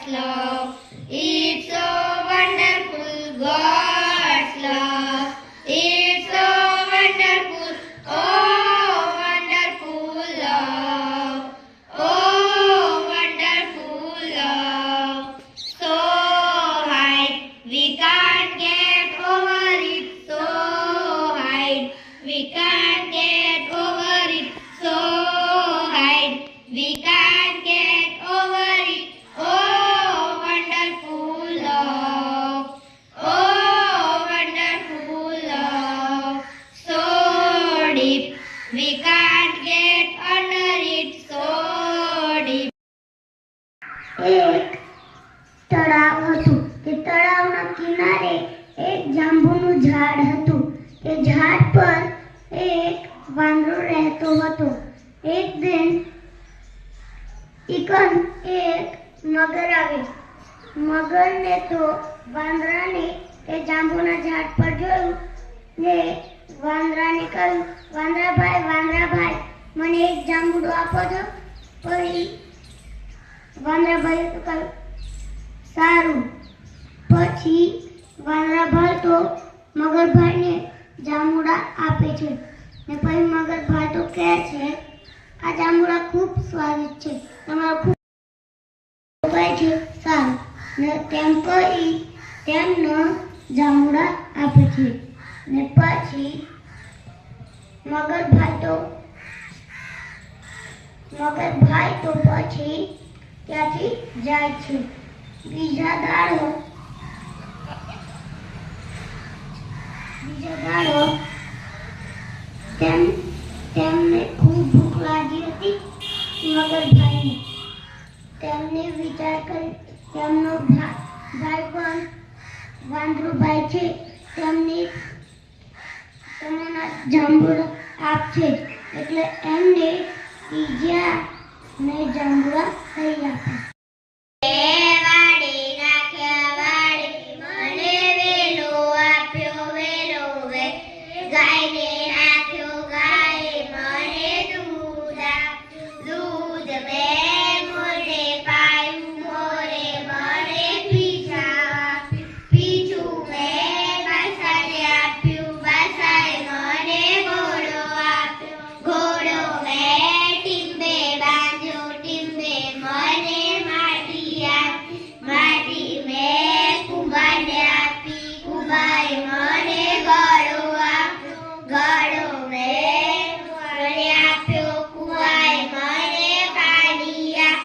God's love. It's so wonderful, God's love. It's so wonderful, oh wonderful love. Oh wonderful love. So high, we can't get over it. So high, we can't get over it. So high, we can't get over it. Oh wonderful love. Oh wonderful love. So deep, we can't get under it. So deep. એક તળાવ હતું. તે તળાવના કિનારે એક જાંબુનું ઝાડ હતું. તે ઝાડ પર એક વાંદરો રહેતો હતો. એક દિન એક મગર આવ્યો. મગરને તો વાંદરાને તે જાંબુના ઝાડ પર જોયું ને વાંદરાને કહ્યું, વાંદરાભાઈ, મને એક જાંબુડો આપો છો. પછી વાંદરાભાઈએ તો કહ્યું, સારું. પછી વાંદરાભાઈ તો મગરભાઈને જાંબુડા આપે છે ને પછી મગરભાઈ તો કહે છે, આ જાંબુડા ખૂબ સ્વાદિષ્ટ છે, તમારો ખૂબ ભાઈ છે, સારું. ને તેમ કહી તેમને જાંબુડા આપે છે ને પછી મગરભાઈ તો પછી ત્યાંથી જાય છે. બીજા દાડો તેમને ખૂબ ભૂખ લાગી હતી. મગરભાઈને તેમને વિચાર કરી તેમનો ભાઈ પણ વાંદરોભાઈ છે, તેમને જાંબુડા આપશે એટલે એમને બીજા ને જાંબુડા થઈ આપ્યા.